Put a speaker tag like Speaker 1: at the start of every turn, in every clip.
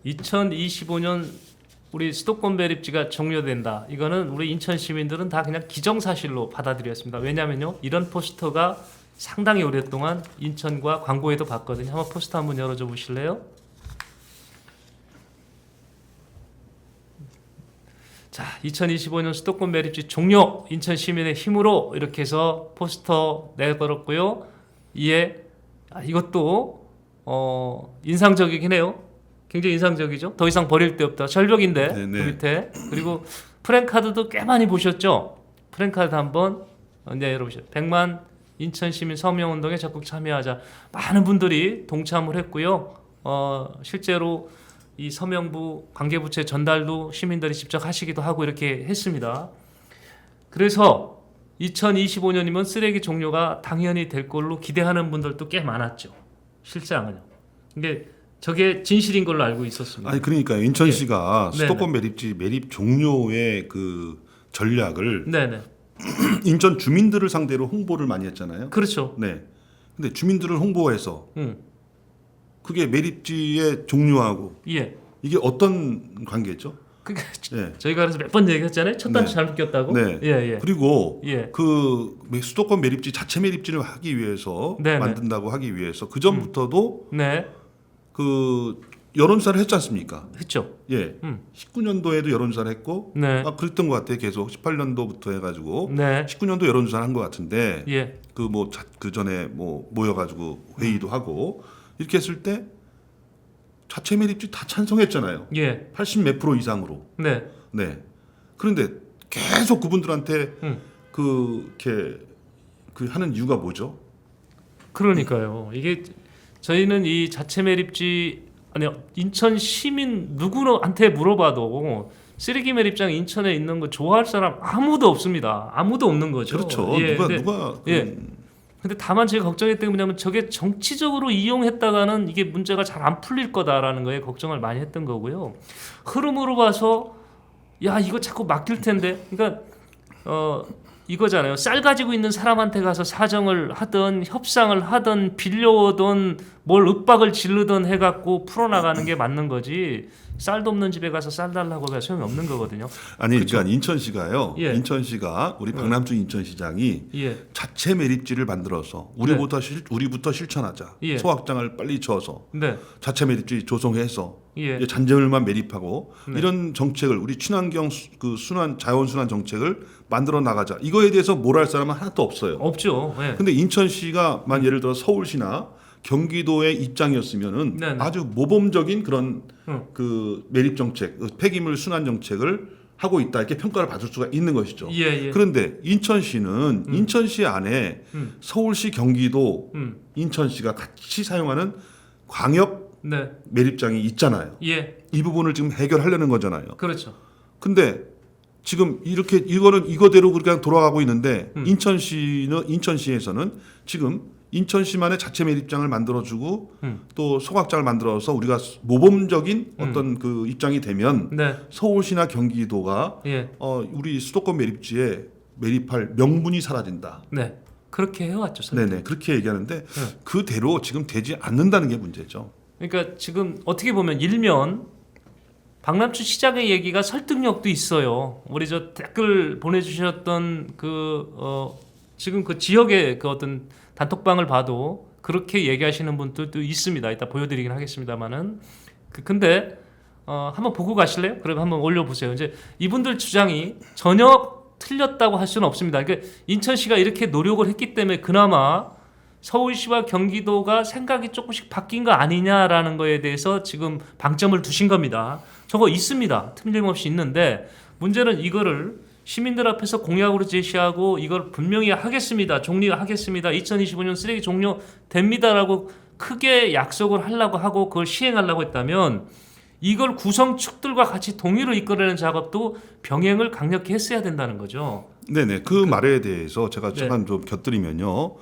Speaker 1: 2025년 우리 수도권 매립지가 종료된다. 이거는 우리 인천 시민들은 다 그냥 기정사실로 받아들였습니다. 왜냐면요, 이런 포스터가 상당히 오랫동안 인천과 광고에도 봤거든요. 한번 포스터 한번 열어줘 보실래요? 자, 2025년 수도권 매립지 종료, 인천 시민의 힘으로 이렇게 해서 포스터 내걸었고요. 이에 이것도 인상적이긴 해요. 굉장히 인상적이죠. 더 이상 버릴 데 없다. 절벽인데 그 밑에. 그리고 프랜카드도 꽤 많이 보셨죠. 프랜카드 한번 열어보시죠. 100만 인천 시민 서명운동에 적극 참여하자. 많은 분들이 동참을 했고요. 실제로 이 서명부 관계부처에 전달도 시민들이 직접 하시기도 하고 이렇게 했습니다. 그래서 2025년이면 쓰레기 종료가 당연히 될 걸로 기대하는 분들도 꽤 많았죠. 실상은요. 근데 저게 진실인 걸로 알고 있었습니다.
Speaker 2: 아니 그러니까 인천시가
Speaker 1: 예.
Speaker 2: 수도권 매립지 매립 종료의 그 전략을
Speaker 1: 네네.
Speaker 2: 인천 주민들을 상대로 홍보를 많이 했잖아요.
Speaker 1: 그렇죠.
Speaker 2: 네. 근데 주민들을 홍보해서 그게 매립지의 종료하고
Speaker 1: 예.
Speaker 2: 이게 어떤 관계죠?
Speaker 1: 그러니까
Speaker 2: 네.
Speaker 1: 저희가 그래서 몇 번 얘기했잖아요. 첫 단추
Speaker 2: 네.
Speaker 1: 잘못 꼈다고.
Speaker 2: 네.
Speaker 1: 예.
Speaker 2: 그리고
Speaker 1: 예.
Speaker 2: 그 수도권 매립지 자체 매립지를 하기 위해서
Speaker 1: 네네.
Speaker 2: 만든다고 하기 위해서 그 전부터도
Speaker 1: 네.
Speaker 2: 그 여론조사를 했지 않습니까?
Speaker 1: 했죠.
Speaker 2: 예. 19년도에도 여론조사를 했고
Speaker 1: 네.
Speaker 2: 그랬던 것 같아요. 계속 18년도부터 해가지고
Speaker 1: 네.
Speaker 2: 19년도 여론조사를 한 것 같은데
Speaker 1: 예.
Speaker 2: 그 전에 뭐 모여가지고 회의도 하고 이렇게 했을 때 자체 매립지 다 찬성했잖아요.
Speaker 1: 예.
Speaker 2: 80 몇 프로 이상으로.
Speaker 1: 네.
Speaker 2: 네. 그런데 계속 그분들한테 그렇게 그 하는 이유가 뭐죠?
Speaker 1: 그러니까요. 이게 저희는 이 자체 매립지 아니요 인천 시민 누구한테 물어봐도 쓰레기 매립장 인천에 있는 거 좋아할 사람 아무도 없습니다. 아무도 없는 거죠.
Speaker 2: 그렇죠.
Speaker 1: 예,
Speaker 2: 누가
Speaker 1: 예. 근데 다만 제가 걱정했던 게 뭐냐면 저게 정치적으로 이용했다가는 이게 문제가 잘 안 풀릴 거다라는 거에 걱정을 많이 했던 거고요. 흐름으로 봐서 야 이거 자꾸 맡길 텐데. 그러니까 이거잖아요. 쌀 가지고 있는 사람한테 가서 사정을 하든 협상을 하든 빌려오든 뭘 윽박을 지르든 해갖고 풀어나가는 게 맞는 거지. 쌀도 없는 집에 가서 쌀 달라고 해서 소용이 없는 거거든요.
Speaker 2: 아니
Speaker 1: 그쵸?
Speaker 2: 그러니까 인천시가요.
Speaker 1: 예.
Speaker 2: 인천시가 우리 박남준 인천시장이
Speaker 1: 예.
Speaker 2: 자체 매립지를 만들어서 우리부터 실천하자.
Speaker 1: 예.
Speaker 2: 소확장을 빨리 쳐서
Speaker 1: 네.
Speaker 2: 자체 매립지 조성해서
Speaker 1: 예.
Speaker 2: 잔재물만 매립하고
Speaker 1: 네.
Speaker 2: 이런 정책을 우리 친환경 그 순환 자원순환 정책을 만들어 나가자. 이거에 대해서 뭘 할 사람은 하나도 없어요.
Speaker 1: 없죠. 예.
Speaker 2: 근데 인천시가 만 예를 들어 서울시나 경기도의 입장이었으면은
Speaker 1: 네네.
Speaker 2: 아주 모범적인 그런 그 매립 정책, 폐기물 순환 정책을 하고 있다 이렇게 평가를 받을 수가 있는 것이죠.
Speaker 1: 예.
Speaker 2: 그런데 인천시는 인천시 안에 서울시, 경기도, 인천시가 같이 사용하는 광역
Speaker 1: 네.
Speaker 2: 매립장이 있잖아요.
Speaker 1: 예.
Speaker 2: 이 부분을 지금 해결하려는 거잖아요.
Speaker 1: 그렇죠.
Speaker 2: 근데 지금 이렇게 이거는 이거대로 그냥 돌아가고 있는데 인천시에서는 지금 인천시만의 자체 매립장을 만들어주고 또 소각장을 만들어서 우리가 모범적인 어떤 그 입장이 되면
Speaker 1: 네.
Speaker 2: 서울시나 경기도가
Speaker 1: 예.
Speaker 2: 우리 수도권 매립지에 매립할 명분이 사라진다.
Speaker 1: 네. 그렇게 해왔죠.
Speaker 2: 네네 그렇게 얘기하는데 그대로 지금 되지 않는다는 게 문제죠.
Speaker 1: 그러니까 지금 어떻게 보면 일면 박남춘 시장의 얘기가 설득력도 있어요. 우리 저 댓글 보내주셨던 지금 그 지역의 그 어떤 단톡방을 봐도 그렇게 얘기하시는 분들도 있습니다. 이따 보여드리긴 하겠습니다만은 근데 한번 보고 가실래요? 그럼 한번 올려보세요. 이제 이분들 주장이 전혀 틀렸다고 할 수는 없습니다. 그러니까 인천시가 이렇게 노력을 했기 때문에 그나마 서울시와 경기도가 생각이 조금씩 바뀐 거 아니냐라는 거에 대해서 지금 방점을 두신 겁니다. 저거 있습니다. 틀림없이 있는데 문제는 이거를 시민들 앞에서 공약으로 제시하고 이걸 분명히 하겠습니다. 종료하겠습니다. 2025년 쓰레기 종료됩니다라고 크게 약속을 하려고 하고 그걸 시행하려고 했다면 이걸 구성축들과 같이 동의로 이끌어내는 작업도 병행을 강력히 했어야 된다는 거죠.
Speaker 2: 네네 그 말에 대해서 제가 잠깐 좀 곁들이면요.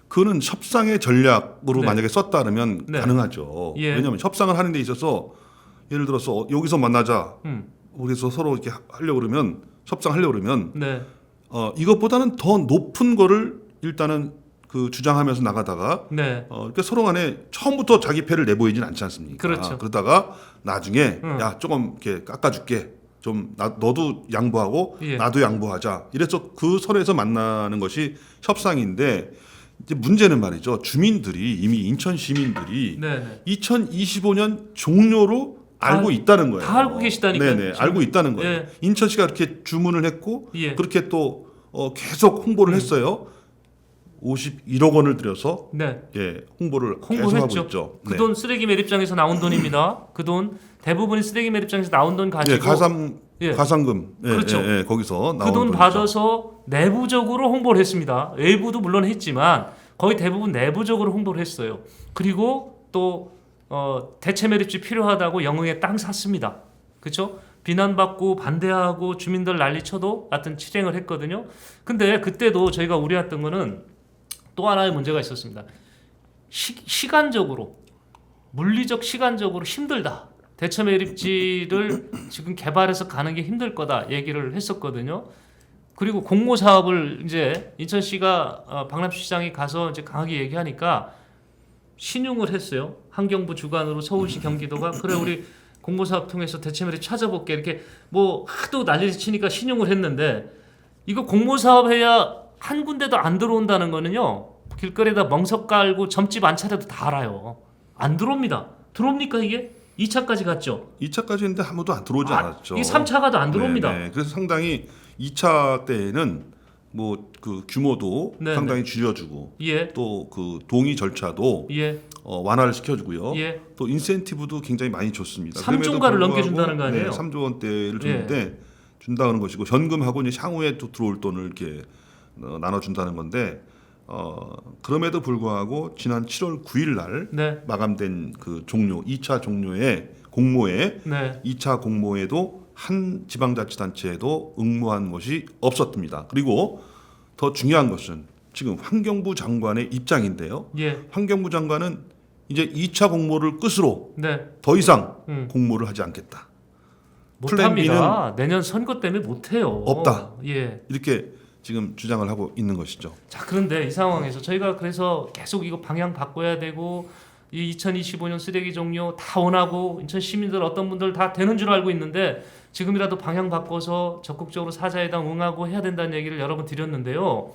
Speaker 2: 그는 협상의 전략으로
Speaker 1: 네.
Speaker 2: 만약에 썼다 그러면
Speaker 1: 네.
Speaker 2: 가능하죠.
Speaker 1: 예.
Speaker 2: 왜냐하면 협상을 하는 데 있어서 예를 들어서 여기서 만나자. 우리서 서로 이렇게 하려고 그러면 협상하려고 그러면
Speaker 1: 네.
Speaker 2: 이것보다는 더 높은 거를 일단은 그 주장하면서 나가다가
Speaker 1: 네.
Speaker 2: 그러니까 서로 간에 처음부터 자기 패를 내보이진 않지 않습니까?
Speaker 1: 그렇죠.
Speaker 2: 그러다가 나중에 야 조금 이렇게 깎아줄게. 좀 너도 양보하고
Speaker 1: 예.
Speaker 2: 나도 양보하자. 이래서 그 선에서 만나는 것이 협상인데 이제 문제는 말이죠. 주민들이 이미 인천 시민들이
Speaker 1: 네.
Speaker 2: 2025년 종료로 알고 있다는 거예요.
Speaker 1: 다 알고 계시다니까요,
Speaker 2: 네네,
Speaker 1: 지금.
Speaker 2: 알고 있다는 거예요.
Speaker 1: 예.
Speaker 2: 인천시가 그렇게 주문을 했고
Speaker 1: 예.
Speaker 2: 그렇게 또 계속 홍보를 했어요. 51억 원을 들여서
Speaker 1: 네.
Speaker 2: 홍보를 계속
Speaker 1: 홍보를
Speaker 2: 하고
Speaker 1: 했죠.
Speaker 2: 있죠.
Speaker 1: 그 돈 쓰레기 매립장에서 나온 돈입니다. 그 돈 대부분이 쓰레기 매립장에서 나온 돈 가지고
Speaker 2: 가상금
Speaker 1: 그렇죠.
Speaker 2: 거기서 나온
Speaker 1: 그 돈
Speaker 2: 돈이죠.
Speaker 1: 받아서 내부적으로 홍보를 했습니다. 외부도 물론 했지만 거의 대부분 내부적으로 홍보를 했어요. 그리고 또 대체 매립지 필요하다고 영흥에 땅 샀습니다. 그렇죠? 비난받고 반대하고 주민들 난리쳐도 하여튼 실행을 했거든요. 근데 그때도 저희가 우려했던 거는 또 하나의 문제가 있었습니다. 시간적으로 물리적 시간적으로 힘들다. 대체 매립지를 지금 개발해서 가는 게 힘들 거다 얘기를 했었거든요. 그리고 공모 사업을 이제 인천시가 박남춘 시장이 가서 이제 강하게 얘기하니까 신용을 했어요. 환경부 주관으로 서울시 경기도가 그래 우리 공모 사업 통해서 대체 매립 찾아볼게 이렇게 뭐 하도 난리를 치니까 신용을 했는데 이거 공모 사업 해야 한 군데도 안 들어온다는 거는요. 길거리에다 멍석 깔고 점집 안 차려도 다 알아요. 안 들어옵니다. 들어옵니까 이게? 2차까지 갔죠.
Speaker 2: 2차까지 했는데 아무도 안 들어오지 않았죠.
Speaker 1: 이 3차가도 안 들어옵니다.
Speaker 2: 네네. 그래서 상당히 2차 때에는 뭐 그 규모도
Speaker 1: 네네.
Speaker 2: 상당히 줄여주고
Speaker 1: 예.
Speaker 2: 또 그 동의 절차도
Speaker 1: 예.
Speaker 2: 완화를 시켜주고요.
Speaker 1: 예.
Speaker 2: 또 인센티브도 굉장히 많이 줬습니다.
Speaker 1: 3조가를
Speaker 2: 그럼에도
Speaker 1: 넘겨준다는 거 아니에요?
Speaker 2: 네, 3조 원대를 주는데 준다는 것이고 현금하고 이제 향후에 또 들어올 돈을 이렇게 나눠준다는 건데 그럼에도 불구하고 지난 7월 9일 날
Speaker 1: 네.
Speaker 2: 마감된 그 종료 2차 종료의 공모에
Speaker 1: 네.
Speaker 2: 2차 공모에도 한 지방자치단체에도 응모한 것이 없었습니다. 그리고 더 중요한 것은 지금 환경부 장관의 입장인데요.
Speaker 1: 예.
Speaker 2: 환경부 장관은 이제 2차 공모를 끝으로
Speaker 1: 네.
Speaker 2: 더 이상 공모를 하지 않겠다. 플랜
Speaker 1: 못합니다. 내년 선거 때문에 못해요.
Speaker 2: 없다.
Speaker 1: 예.
Speaker 2: 이렇게 지금 주장을 하고 있는 것이죠.
Speaker 1: 자 그런데 이 상황에서 저희가 그래서 계속 이거 방향 바꿔야 되고 이 2025년 쓰레기 종료 다 원하고 인천 시민들 어떤 분들 다 되는 줄 알고 있는데 지금이라도 방향 바꿔서 적극적으로 사자회담 응하고 해야 된다는 얘기를 여러 번 드렸는데요.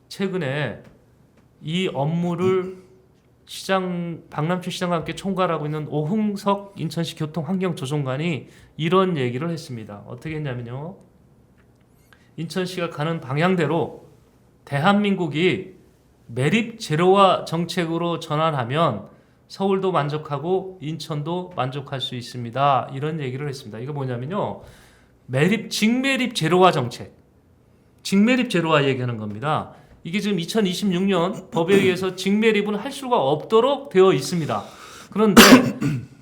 Speaker 1: 최근에 이 업무를 박남춘 시장과 함께 총괄하고 있는 오흥석 인천시 교통환경조정관이 이런 얘기를 했습니다. 어떻게 했냐면요. 인천시가 가는 방향대로 대한민국이 매립 제로화 정책으로 전환하면 서울도 만족하고 인천도 만족할 수 있습니다. 이런 얘기를 했습니다. 이거 뭐냐면요. 직매립 제로화 정책. 직매립 제로화 얘기하는 겁니다. 이게 지금 2026년 법에 의해서 직매립은 할 수가 없도록 되어 있습니다. 그런데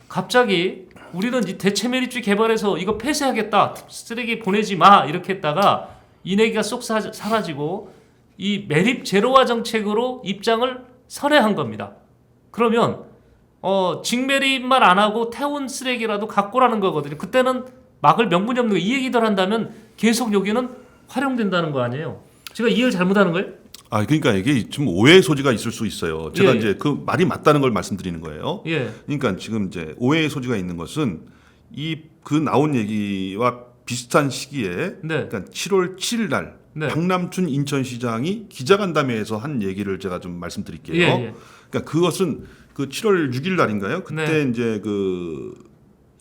Speaker 1: 갑자기 우리는 이 대체 매립지 개발해서 이거 폐쇄하겠다. 쓰레기 보내지 마. 이렇게 했다가 이 얘기가 쏙 사라지고 이 매립 제로화 정책으로 입장을 선회한 겁니다. 그러면 직매립만 안 하고 태운 쓰레기라도 갖고라는 거거든요. 그때는 막을 명분이 없는 거 이 얘기들 한다면 계속 여기는 활용된다는 거 아니에요. 제가 이해를 잘못하는 거예요?
Speaker 2: 그러니까 이게 좀 오해의 소지가 있을 수 있어요. 제가
Speaker 1: 예.
Speaker 2: 이제 그 말이 맞다는 걸 말씀드리는 거예요.
Speaker 1: 예.
Speaker 2: 그러니까 지금 이제 오해의 소지가 있는 것은 그 나온 얘기와 비슷한 시기에
Speaker 1: 네.
Speaker 2: 그러니까 7월 7일 날
Speaker 1: 네.
Speaker 2: 박남춘 인천시장이 기자간담회에서 한 얘기를 제가 좀 말씀드릴게요.
Speaker 1: 예.
Speaker 2: 그러니까 그것은 그 7월 6일 날인가요? 그때 이제 그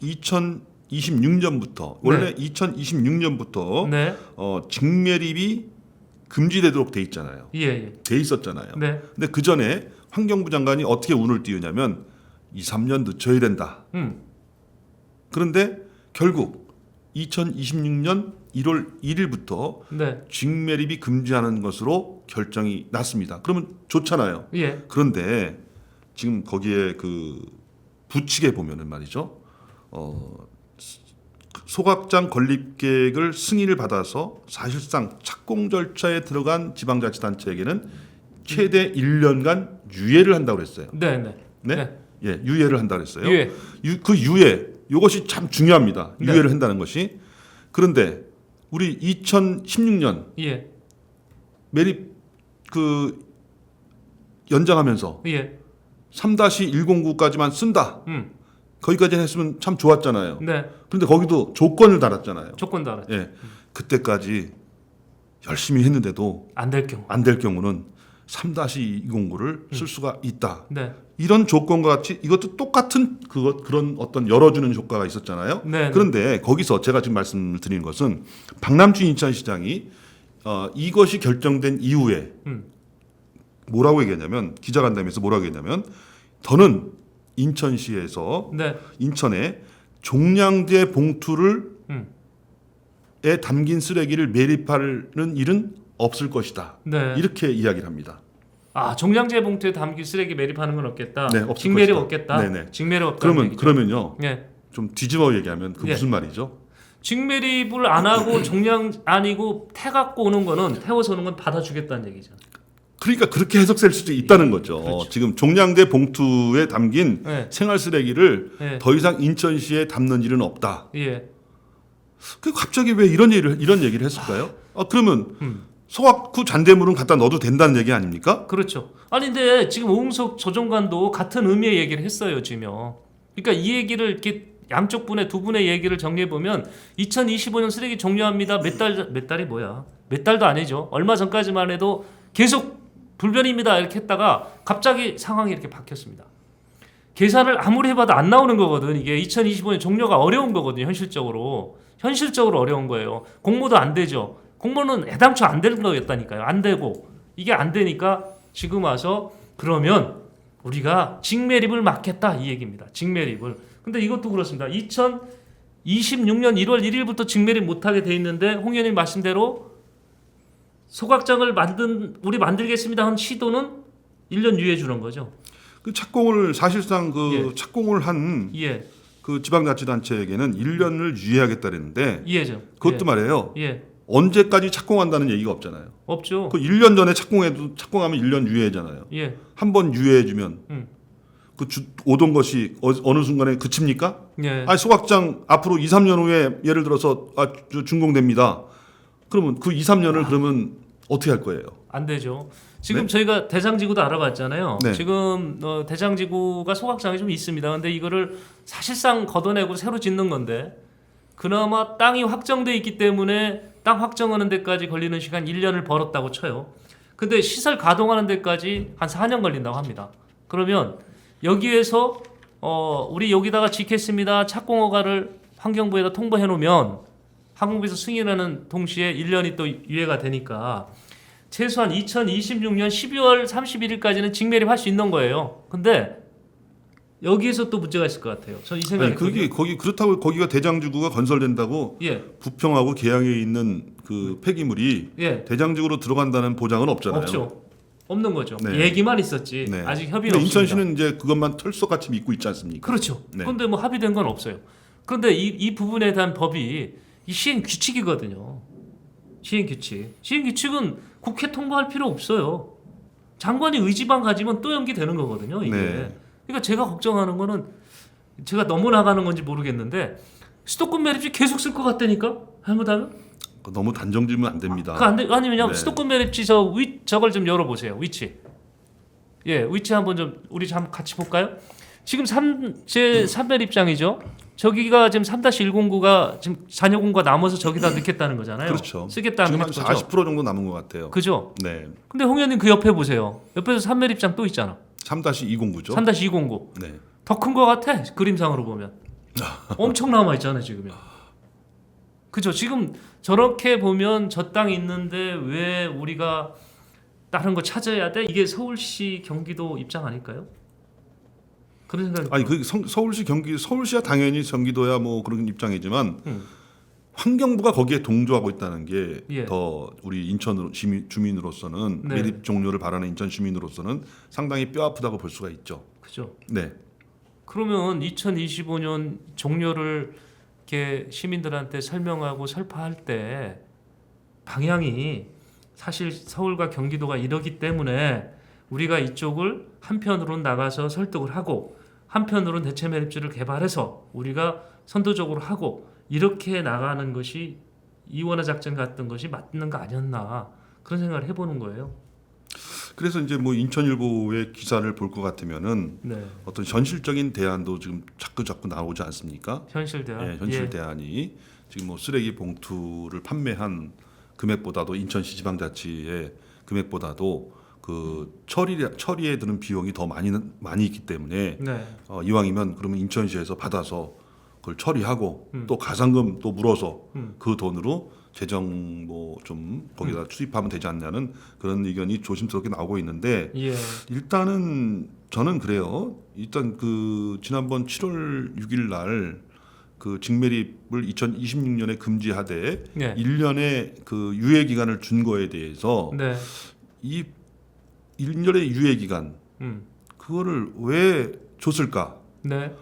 Speaker 2: 2026년부터 원래 2026년부터
Speaker 1: 네.
Speaker 2: 직매립이 금지되도록 돼 있잖아요.
Speaker 1: 예.
Speaker 2: 돼 있었잖아요.
Speaker 1: 네.
Speaker 2: 근데 그 전에 환경부 장관이 어떻게 운을 띄우냐면 2, 3년 늦춰야 된다. 그런데 결국 2026년 1월 1일부터
Speaker 1: 네.
Speaker 2: 직매립이 금지하는 것으로 결정이 났습니다. 그러면 좋잖아요.
Speaker 1: 예.
Speaker 2: 그런데 지금 거기에 그 부칙에 보면은 말이죠. 소각장 건립 계획을 승인을 받아서 사실상 착공 절차에 들어간 지방자치단체에게는 최대 1년간 유예를 한다고 그랬어요.
Speaker 1: 네.
Speaker 2: 예, 유예를 한다고 그랬어요.
Speaker 1: 유예.
Speaker 2: 그 유예, 이것이 참 중요합니다.
Speaker 1: 네.
Speaker 2: 유예를 한다는 것이. 그런데 우리 2016년
Speaker 1: 예.
Speaker 2: 매립 그 연장하면서
Speaker 1: 예.
Speaker 2: 3-109까지만 쓴다. 거기까지 했으면 참 좋았잖아요.
Speaker 1: 네.
Speaker 2: 그런데 거기도 조건을 달았잖아요.
Speaker 1: 조건 달았죠.
Speaker 2: 예. 그때까지 열심히 했는데도
Speaker 1: 안 될 경우.
Speaker 2: 안 될 경우는 3-209를 쓸 수가 있다.
Speaker 1: 네.
Speaker 2: 이런 조건과 같이 이것도 똑같은 그런 어떤 열어주는 효과가 있었잖아요.
Speaker 1: 네.
Speaker 2: 그런데 거기서 제가 지금 말씀을 드리는 것은 박남춘 인천시장이 이것이 결정된 이후에 뭐라고 얘기했냐면 기자간담회에서 뭐라고 얘기했냐면 더는 인천시에서
Speaker 1: 네.
Speaker 2: 인천에 종량제 봉투를 에 담긴 쓰레기를 매립하는 일은 없을 것이다.
Speaker 1: 네.
Speaker 2: 이렇게 이야기를 합니다.
Speaker 1: 아, 종량제 봉투에 담긴 쓰레기 매립하는 건 없겠다.
Speaker 2: 네, 없을
Speaker 1: 직매립
Speaker 2: 것이다.
Speaker 1: 없겠다.
Speaker 2: 네네.
Speaker 1: 직매립 없다.
Speaker 2: 그러면요.
Speaker 1: 예.
Speaker 2: 좀 뒤집어 얘기하면 그
Speaker 1: 예.
Speaker 2: 무슨 말이죠?
Speaker 1: 직매립을 안 하고 종량 아니고 태 갖고 오는 거는 태워서 오는 건 받아주겠다는 얘기죠.
Speaker 2: 그러니까 그렇게 해석될 수도 있다는 거죠.
Speaker 1: 그렇죠.
Speaker 2: 지금 종량제 봉투에 담긴
Speaker 1: 네.
Speaker 2: 생활 쓰레기를
Speaker 1: 네.
Speaker 2: 더 이상 인천시에 담는 일은 없다.
Speaker 1: 예.
Speaker 2: 그 갑자기 왜 이런 얘기를 했을까요? 그러면 소각 후 잔대물은 갖다 넣어도 된다는 얘기 아닙니까?
Speaker 1: 그렇죠. 아니 근데 지금 오흥석 조정관도 같은 의미의 얘기를 했어요, 지금. 그러니까 이 얘기를 이렇게 양쪽 분의 두 분의 얘기를 정리해 보면 2025년 쓰레기 종료합니다. 몇 달이 뭐야? 몇 달도 아니죠. 얼마 전까지만 해도 계속 불변입니다 이렇게 했다가 갑자기 상황이 이렇게 바뀌었습니다. 계산을 아무리 해봐도 안 나오는 거거든. 이게 2025년 종료가 어려운 거거든요. 현실적으로 어려운 거예요. 공모도 안 되죠. 공모는 애당초 안 되는 거였다니까요. 안 되고 이게 안 되니까 지금 와서 그러면 우리가 직매립을 막겠다 이 얘기입니다. 직매립을. 근데 이것도 그렇습니다. 2026년 1월 1일부터 직매립 못하게 돼 있는데 홍 의원님 말씀대로 소각장을 우리 만들겠습니다 한 시도는 1년 유예 주는 거죠.
Speaker 2: 그 착공을 사실상
Speaker 1: 예.
Speaker 2: 착공을 한
Speaker 1: 예.
Speaker 2: 그 지방자치단체에게는 1년을 유예하겠다 그랬는데
Speaker 1: 이해죠.
Speaker 2: 그것도 말이에요.
Speaker 1: 예.
Speaker 2: 언제까지 착공한다는 얘기가 없잖아요.
Speaker 1: 없죠.
Speaker 2: 그 1년 전에 착공하면 1년 유예잖아요.
Speaker 1: 예.
Speaker 2: 한 번 유예해주면 오던 것이 어느 순간에 그칩니까?
Speaker 1: 예.
Speaker 2: 아니 소각장 앞으로 2, 3년 후에 예를 들어서 준공됩니다. 그러면 그 2, 3년을 그러면 어떻게 할 거예요?
Speaker 1: 안 되죠. 지금
Speaker 2: 네?
Speaker 1: 저희가 대장지구도 알아봤잖아요.
Speaker 2: 네.
Speaker 1: 지금 대장지구가 소각장이 좀 있습니다. 근데 이거를 사실상 걷어내고 새로 짓는 건데 그나마 땅이 확정돼 있기 때문에 땅 확정하는 데까지 걸리는 시간 1년을 벌었다고 쳐요. 근데 시설 가동하는 데까지 한 4년 걸린다고 합니다. 그러면 여기에서 우리 여기다가 짓겠습니다. 착공 허가를 환경부에다 통보해 놓으면 항공부에서 승인하는 동시에 1년이 또 유예가 되니까 최소한 2026년 12월 31일까지는 직매립할 수 있는 거예요. 근데 여기에서 또 문제가 있을 것 같아요. 저는 이 생각이
Speaker 2: 그렇다고 거기가 대장지구가 건설된다고
Speaker 1: 예.
Speaker 2: 부평하고 계양에 있는 그 폐기물이
Speaker 1: 예.
Speaker 2: 대장지구로 들어간다는 보장은 없잖아요.
Speaker 1: 없죠. 없는 거죠.
Speaker 2: 네.
Speaker 1: 얘기만 있었지.
Speaker 2: 네.
Speaker 1: 아직 협의는
Speaker 2: 근데
Speaker 1: 없습니다.
Speaker 2: 인천시는 이제 그것만 털썩같이 믿고 있지 않습니까?
Speaker 1: 그렇죠.
Speaker 2: 네.
Speaker 1: 그런데 뭐 합의된 건 없어요. 그런데 이 부분에 대한 법이 이 시행 규칙이거든요. 시행 규칙은 국회 통보할 필요 없어요. 장관이 의지만 가지면 또 연기되는 거거든요. 이게.
Speaker 2: 네.
Speaker 1: 그러니까 제가 걱정하는 거는 제가 너무 나가는 건지 모르겠는데 수도권 매립지 계속 쓸 것 같다니까 잘못하면.
Speaker 2: 너무 단정지으면 안 됩니다.
Speaker 1: 아니면
Speaker 2: 네.
Speaker 1: 수도권 매립지 저걸 좀 열어보세요. 위치. 예, 위치 한번 좀 우리 한번 같이 볼까요? 지금 제 3별 입장이죠. 저기가 지금 3-109가 지금 잔여공과 남아서 저기다 넣겠다는 거잖아요.
Speaker 2: 그렇죠.
Speaker 1: 쓰겠다는
Speaker 2: 지금 한
Speaker 1: 거죠.
Speaker 2: 40% 정도 남은 것 같아요.
Speaker 1: 그죠?
Speaker 2: 네.
Speaker 1: 근데 홍 의원님 그 옆에 보세요. 옆에서 3별 입장 또 있잖아.
Speaker 2: 3-209죠.
Speaker 1: 3-209.
Speaker 2: 네.
Speaker 1: 더 큰 거 같아. 그림상으로 보면. 엄청 남아 있잖아요, 지금요. 그죠? 지금 저렇게 보면 저 땅이 있는데 왜 우리가 다른 거 찾아야 돼? 이게 서울시, 경기도 입장 아닐까요? 그런 생각이.
Speaker 2: 아니 그 서울시야 당연히 경기도야 뭐 그런 입장이지만 환경부가 거기에 동조하고 있다는 게 더
Speaker 1: 예.
Speaker 2: 우리 인천 주민으로서는
Speaker 1: 네.
Speaker 2: 매립 종료를 바라는 인천 주민으로서는 상당히 뼈아프다고 볼 수가 있죠.
Speaker 1: 그죠?
Speaker 2: 네.
Speaker 1: 그러면 2025년 종료를 이렇게 시민들한테 설명하고 설파할 때 방향이 사실 서울과 경기도가 이러기 때문에 우리가 이쪽을 한편으로는 나가서 설득을 하고 한편으로는 대체 매립지를 개발해서 우리가 선도적으로 하고 이렇게 나가는 것이 이원화 작전 같은 것이 맞는 거 아니었나 그런 생각을 해보는 거예요.
Speaker 2: 그래서 이제 뭐 인천일보의 기사를 볼 것 같으면은
Speaker 1: 네.
Speaker 2: 어떤 현실적인 대안도 지금 자꾸 나오지 않습니까?
Speaker 1: 현실 대안.
Speaker 2: 예, 현실 대안이 지금 뭐 쓰레기 봉투를 판매한 금액보다도 인천시 지방자치의 금액보다도 그 처리에 드는 비용이 더 많이 있기 때문에
Speaker 1: 네.
Speaker 2: 이왕이면 그러면 인천시에서 받아서 그걸 처리하고 또 가산금 또 물어서 그 돈으로 재정 뭐 좀 거기다 투입하면 되지 않냐는 그런 의견이 조심스럽게 나오고 있는데
Speaker 1: 예.
Speaker 2: 일단은 저는 그래요. 일단 그 지난번 7월 6일 날 그 직매립을 2026년에 금지하되
Speaker 1: 네.
Speaker 2: 1년의 그 유예 기간을 준 거에 대해서
Speaker 1: 네.
Speaker 2: 이 1년의 유예 기간 그거를 왜 줬을까?
Speaker 1: 네.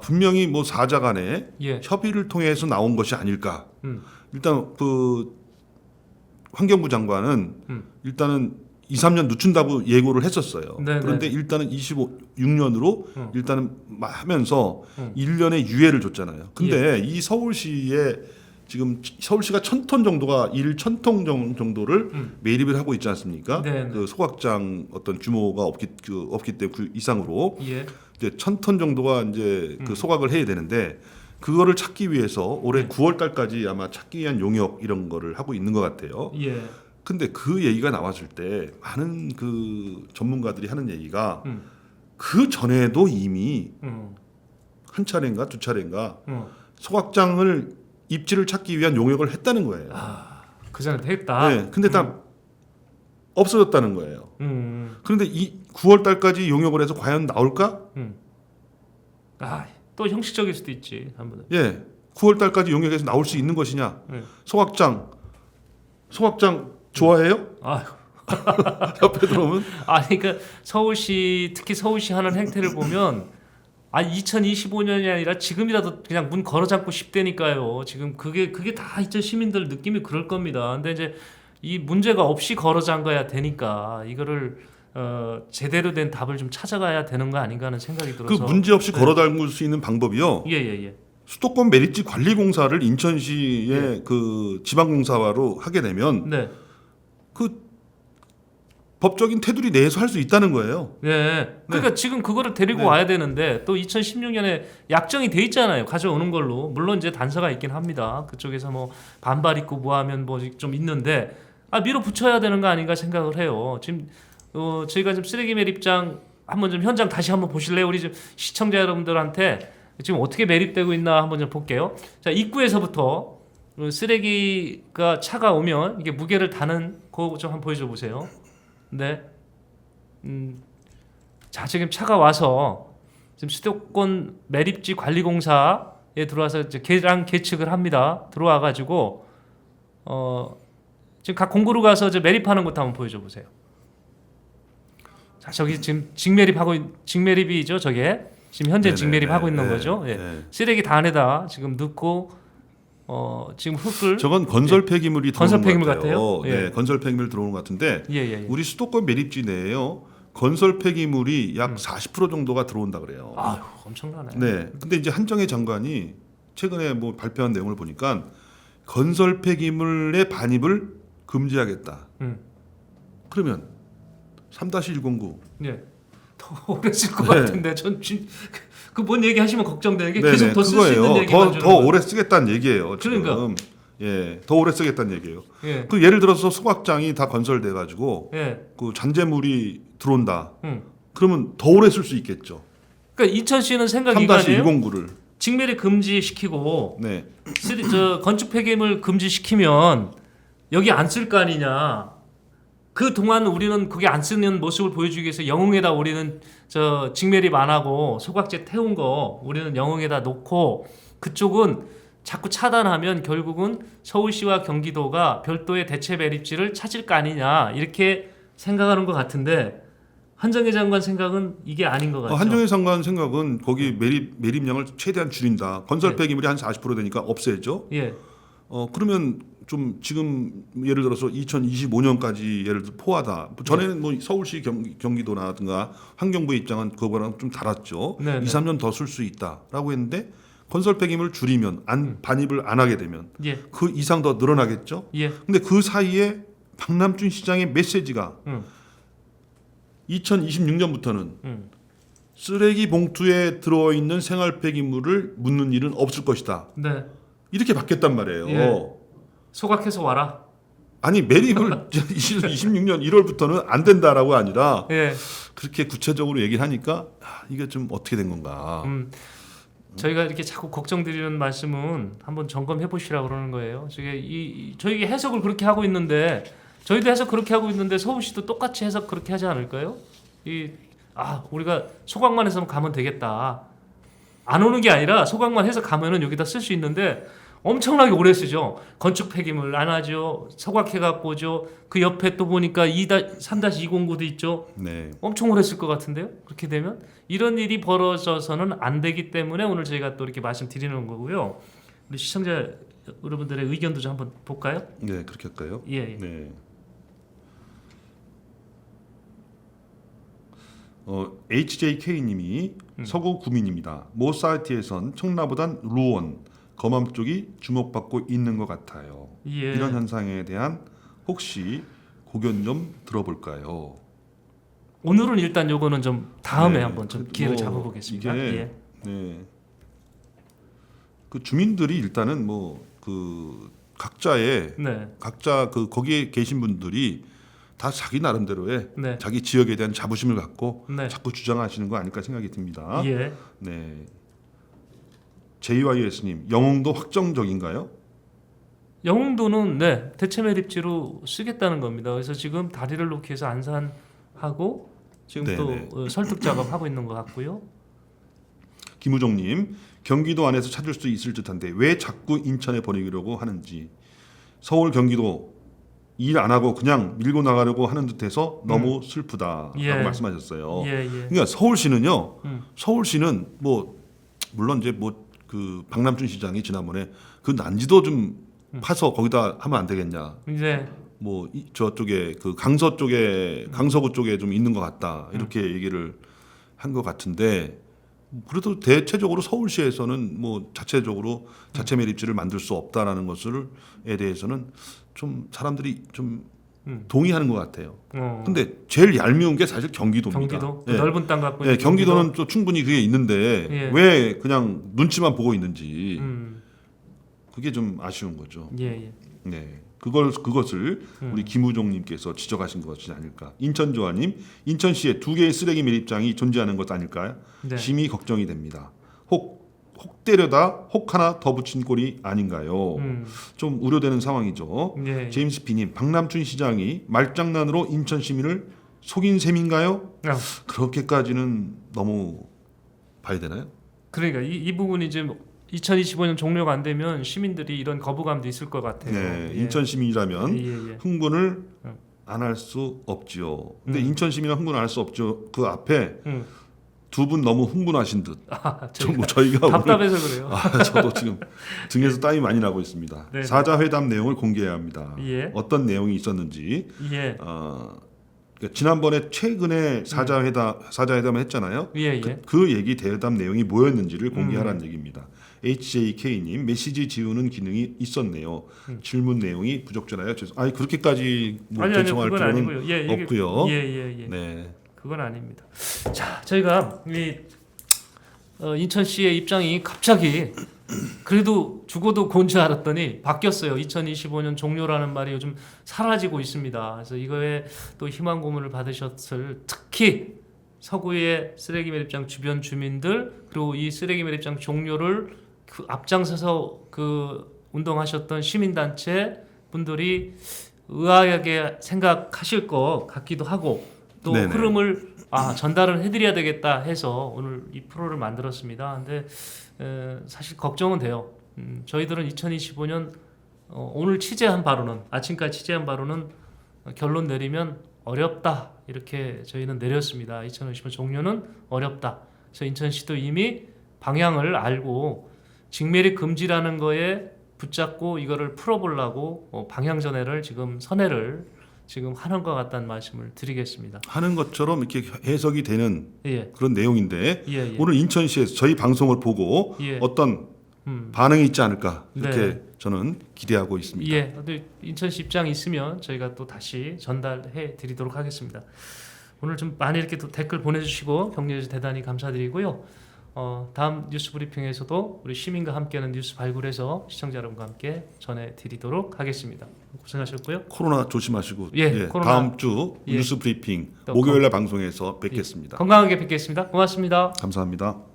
Speaker 2: 분명히 뭐 사자 간에
Speaker 1: 예.
Speaker 2: 협의를 통해서 나온 것이 아닐까?
Speaker 1: 음.
Speaker 2: 일단 그 환경부 장관은 일단은 2, 3년 늦춘다고 예고를 했었어요.
Speaker 1: 네,
Speaker 2: 그런데 일단은 26년으로 일단은 하면서 1년의 유예를 줬잖아요. 근데 이 서울시에 지금 서울시가 1,000톤 정도가 1,000톤 정도를 매립을 하고 있지 않습니까?
Speaker 1: 네, 네.
Speaker 2: 그 소각장 어떤 규모가 없기 때문에 그 이상으로
Speaker 1: 예.
Speaker 2: 이제 1,000톤 정도가 이제 그 소각을 해야 되는데 그거를 찾기 위해서 올해 9월 달까지 아마 찾기 위한 용역 이런 거를 하고 있는 것 같아요.
Speaker 1: 예.
Speaker 2: 근데 그 얘기가 나왔을 때 많은 그 전문가들이 하는 얘기가 그 전에도 이미 한 차례인가 두 차례인가 소각장을 입지를 찾기 위한 용역을 했다는 거예요.
Speaker 1: 그 전에 했다.
Speaker 2: 네, 근데 다 없어졌다는 거예요. 그런데 이 9월 달까지 용역을 해서 과연 나올까?
Speaker 1: 또 형식적일 수도 있지. 한번.
Speaker 2: 예, 9월 달까지 용역해서 나올 수 있는 것이냐? 소각장 좋아해요?
Speaker 1: 아유.
Speaker 2: 옆에 들어오면
Speaker 1: 그러니까 서울시 특히 서울시 하는 행태를 보면 2025년이 아니라 지금이라도 그냥 문 걸어 잠고 싶다니까요. 지금 그게 다 이제 시민들 느낌이 그럴 겁니다. 근데 이제 이 문제가 없이 걸어 잠가야 되니까 이거를 제대로 된 답을 좀 찾아가야 되는 거 아닌가 하는 생각이
Speaker 2: 그
Speaker 1: 들어서.
Speaker 2: 문제 없이 걸어 담글 수 있는 방법이요.
Speaker 1: 예.
Speaker 2: 수도권 매립지 관리공사를 인천시의 그 지방공사화로 하게 되면
Speaker 1: 네.
Speaker 2: 그 법적인 테두리 내에서 할 수 있다는 거예요.
Speaker 1: 네. 그러니까 지금 그거를 데리고 와야 되는데 또 2016년에 약정이 돼 있잖아요. 가져오는 걸로. 물론 이제 단서가 있긴 합니다. 그쪽에서 뭐 반발 있고 뭐 하면 뭐 좀 있는데 밀어붙여야 되는 거 아닌가 생각을 해요. 지금 저희가 지금 쓰레기 매립장 한번 좀 현장 다시 한번 보실래요? 우리 좀 시청자 여러분들한테 지금 어떻게 매립되고 있나 한번 좀 볼게요. 자, 입구에서부터 쓰레기가 차가 오면 이게 무게를 다는 거 좀 한번 보여줘 보세요. 네. 자, 지금 차가 와서 지금 수도권 매립지 관리공사에 들어와서 이제 계량 계측을 합니다. 들어와 가지고 지금 각 공구로 가서 이제 매립하는 것도 한번 보여줘 보세요. 자, 저기 지금 직매립이죠, 저게. 지금 현재 직매립하고 있는 거죠. 예. 쓰레기 다 안에다 지금 넣고 지금 흙을
Speaker 2: 저건 건설 폐기물이
Speaker 1: 건설
Speaker 2: 들어오는
Speaker 1: 폐기물
Speaker 2: 것 같아요.
Speaker 1: 같아요? 예.
Speaker 2: 네, 건설 폐기물 들어오는 것 같은데
Speaker 1: 예.
Speaker 2: 우리 수도권 매립지 내에요. 건설 폐기물이 약 40% 정도가 들어온다 그래요.
Speaker 1: 아유, 엄청나네.
Speaker 2: 네. 근데 이제 한정혜 장관이 최근에 뭐 발표한 내용을 보니까 건설 폐기물의 반입을 금지하겠다. 그러면 3-109
Speaker 1: 예. 더 오래 쓸 것 같은데 전 그 뭔 얘기 하시면 걱정되는 게 계속 더 쓸 수
Speaker 2: 그거예요.
Speaker 1: 있는 얘기만
Speaker 2: 더 오래 쓰겠다는 얘기예요. 지금.
Speaker 1: 그러니까.
Speaker 2: 예, 더 오래 쓰겠다는 얘기예요.
Speaker 1: 예.
Speaker 2: 그 예를 들어서 소각장이 다 건설돼 가지고
Speaker 1: 예.
Speaker 2: 그 잔재물이 들어온다. 그러면 더 오래 쓸 수 있겠죠.
Speaker 1: 그러니까 이천시는 생각이 이거예요.
Speaker 2: 3-109를.
Speaker 1: 직매립 금지시키고
Speaker 2: 네.
Speaker 1: 건축 폐기물 금지시키면 여기 안 쓸 거 아니냐. 그 동안 우리는 그게 안 쓰는 모습을 보여주기 위해서 영흥에다 우리는 직매립 안 하고 소각재 태운 거 우리는 영흥에다 놓고 그쪽은 자꾸 차단하면 결국은 서울시와 경기도가 별도의 대체 매립지를 찾을 거 아니냐 이렇게 생각하는 것 같은데 한정혜 장관 생각은 이게 아닌 것 같죠.
Speaker 2: 한정혜 장관 생각은 거기 매립량을 최대한 줄인다. 건설 폐기물이 한 40% 되니까 없애죠.
Speaker 1: 예.
Speaker 2: 그러면 좀 지금 예를 들어서 2025년까지 예를 들어 포하다. 전에는 뭐 서울시 경기도라든가 환경부의 입장은 그거랑 좀 달랐죠.
Speaker 1: 네,
Speaker 2: 2, 3년 더 쓸 수 있다라고 했는데 건설 폐기물을 줄이면 반입을 안 하게 되면 그 이상 더 늘어나겠죠.
Speaker 1: 예.
Speaker 2: 근데 그 사이에 박남준 시장의 메시지가 2026년부터는 쓰레기 봉투에 들어있는 생활 폐기물을 묻는 일은 없을 것이다.
Speaker 1: 네.
Speaker 2: 이렇게 바뀌었단 말이에요.
Speaker 1: 예. 소각해서 와라.
Speaker 2: 아니 매립을 26년 1월부터는 안 된다라고 아니라
Speaker 1: 예.
Speaker 2: 그렇게 구체적으로 얘기를 하니까 이게 좀 어떻게 된 건가.
Speaker 1: 저희가 이렇게 자꾸 걱정드리는 말씀은 한번 점검해 보시라고 그러는 거예요. 저희가 해석을 그렇게 하고 있는데 저희도 해석 그렇게 하고 있는데 서울시도 똑같이 해석 그렇게 하지 않을까요? 우리가 소각만 해서 가면 되겠다. 안 오는 게 아니라 소각만 해서 가면은 여기다 쓸 수 있는데 엄청나게 오래 쓰죠. 건축 폐기물 안 하죠. 소각해 갖고죠. 그 옆에 또 보니까 3-209도 있죠.
Speaker 2: 네.
Speaker 1: 엄청 오래 쓸 것 같은데요. 그렇게 되면 이런 일이 벌어져서는 안 되기 때문에 오늘 저희가 또 이렇게 말씀드리는 거고요. 우리 시청자 여러분들의 의견도 좀 한번 볼까요?
Speaker 2: 네, 그렇게 할까요?
Speaker 1: 예.
Speaker 2: 네. HJK님이 서구 구민입니다. 모 사이트에선 청라보단 루원, 검암 쪽이 주목받고 있는 것 같아요.
Speaker 1: 예.
Speaker 2: 이런 현상에 대한 혹시 고견 좀 들어볼까요?
Speaker 1: 오늘은 일단 요거는 좀 다음에
Speaker 2: 네,
Speaker 1: 한번 좀 기회를 잡아보겠습니다.
Speaker 2: 이게
Speaker 1: 예.
Speaker 2: 네. 그 주민들이 일단은 뭐 그 각자의
Speaker 1: 네.
Speaker 2: 각자 그 거기에 계신 분들이 다 자기 나름대로의
Speaker 1: 네.
Speaker 2: 자기 지역에 대한 자부심을 갖고
Speaker 1: 네.
Speaker 2: 자꾸 주장하시는 거 아닐까 생각이 듭니다.
Speaker 1: 예.
Speaker 2: 네. JYS님, 영흥도 확정적인가요?
Speaker 1: 영흥도는 네 대체 매립지로 쓰겠다는 겁니다. 그래서 지금 다리를 놓기 위해서 안산하고 지금
Speaker 2: 네네.
Speaker 1: 또 설득 작업 하고 있는 것 같고요.
Speaker 2: 김우정님, 경기도 안에서 찾을 수 있을 듯한데 왜 자꾸 인천에 보내기려고 하는지. 서울 경기도 일 안 하고 그냥 밀고 나가려고 하는 듯해서 너무 슬프다라고
Speaker 1: 예.
Speaker 2: 말씀하셨어요.
Speaker 1: 예.
Speaker 2: 그러니까 서울시는요. 서울시는 뭐 물론 이제 뭐 그 박남춘 시장이 지난번에 그 난지도 좀 파서 거기다 하면 안 되겠냐.
Speaker 1: 이제
Speaker 2: 뭐 저쪽에 그 강서 쪽에 강서구 쪽에 좀 있는 것 같다 이렇게 얘기를 한 것 같은데 그래도 대체적으로 서울시에서는 뭐 자체적으로 자체 매립지를 만들 수 없다라는 것을에 대해서는 좀 사람들이 좀 동의하는 것 같아요. 근데 제일 얄미운 게 사실 경기도입니다.
Speaker 1: 경기도
Speaker 2: 예.
Speaker 1: 넓은 땅 갖고
Speaker 2: 예,
Speaker 1: 있는
Speaker 2: 경기도는 또 충분히 그게 있는데
Speaker 1: 예.
Speaker 2: 왜 그냥 눈치만 보고 있는지
Speaker 1: 음.
Speaker 2: 그게 좀 아쉬운 거죠.
Speaker 1: 예.
Speaker 2: 네, 그것을 우리 김우종님께서 지적하신 것이 아닐까. 인천조아님, 인천시에 2개의 쓰레기 매립장이 존재하는 것 아닐까요?
Speaker 1: 네.
Speaker 2: 심히 걱정이 됩니다. 혹 때려다 혹 하나 더 붙인 꼴이 아닌가요? 좀 우려되는 상황이죠.
Speaker 1: 예.
Speaker 2: 제임스 B님, 박남춘 시장이 말장난으로 인천 시민을 속인 셈인가요? 그렇게까지는 너무 봐야 되나요?
Speaker 1: 그러니까 이 부분이 지금 2025년 종료가 안 되면 시민들이 이런 거부감도 있을 것 같아요.
Speaker 2: 네,
Speaker 1: 예.
Speaker 2: 인천 시민이라면
Speaker 1: 예.
Speaker 2: 흥분을 안 할 수 없지요. 근데 인천 시민은 흥분 안 할 수 없죠. 그 앞에 두 분 너무 흥분하신 듯. 저희가
Speaker 1: 답답해서 그래요.
Speaker 2: 저도 지금 등에서 땀이 많이 나고 있습니다.
Speaker 1: 네네.
Speaker 2: 사자회담 내용을 공개해야 합니다.
Speaker 1: 예.
Speaker 2: 어떤 내용이 있었는지.
Speaker 1: 예.
Speaker 2: 그러니까 지난번에 최근에 사자회담을 했잖아요.
Speaker 1: 예.
Speaker 2: 그 얘기 대담 내용이 뭐였는지를 공개하라는 얘기입니다. HJK님, 메시지 지우는 기능이 있었네요. 질문 내용이 부적절하여 아니 그렇게까지 뭐
Speaker 1: 아니요,
Speaker 2: 결정할
Speaker 1: 그건
Speaker 2: 필요는
Speaker 1: 아니고요. 예,
Speaker 2: 없고요.
Speaker 1: 예.
Speaker 2: 네.
Speaker 1: 그건 아닙니다. 자, 저희가 인천시의 입장이 갑자기 그래도 죽어도 곤 줄 알았더니 바뀌었어요. 2025년 종료라는 말이 요즘 사라지고 있습니다. 그래서 이거에 또 희망 고문을 받으셨을 특히 서구의 쓰레기 매립장 주변 주민들 그리고 이 쓰레기 매립장 종료를 그 앞장서서 그 운동하셨던 시민단체 분들이 의아하게 생각하실 것 같기도 하고 또
Speaker 2: 네네.
Speaker 1: 흐름을 전달을 해드려야 되겠다 해서 오늘 이 프로를 만들었습니다. 근데 사실 걱정은 돼요. 저희들은 2025년 오늘 취재한 바로는 아침까지 취재한 바로는 결론 내리면 어렵다 이렇게 저희는 내렸습니다. 2025년 종료는 어렵다. 그래서 인천시도 이미 방향을 알고 직매립 금지라는 거에 붙잡고 이거를 풀어보려고 방향전환을 지금 선회를 지금 하는 것 같다는 말씀을 드리겠습니다.
Speaker 2: 하는 것처럼 이렇게 해석이 되는
Speaker 1: 예.
Speaker 2: 그런 내용인데
Speaker 1: 예.
Speaker 2: 오늘 인천시에서 저희 방송을 보고
Speaker 1: 예.
Speaker 2: 어떤 반응이 있지 않을까 이렇게
Speaker 1: 네.
Speaker 2: 저는 기대하고 있습니다.
Speaker 1: 예. 근데 인천시 입장이 있으면 저희가 또 다시 전달해 드리도록 하겠습니다. 오늘 좀 많이 이렇게 또 댓글 보내주시고 격려해 주셔서 대단히 감사드리고요. 다음 뉴스 브리핑에서도 우리 시민과 함께하는 뉴스 발굴해서 시청자 여러분과 함께 전해드리도록 하겠습니다. 고생하셨고요.
Speaker 2: 코로나 조심하시고
Speaker 1: 예, 코로나-
Speaker 2: 다음 주
Speaker 1: 예.
Speaker 2: 뉴스 브리핑
Speaker 1: 또
Speaker 2: 목요일날 방송에서 뵙겠습니다.
Speaker 1: 건강하게 뵙겠습니다. 고맙습니다.
Speaker 2: 감사합니다.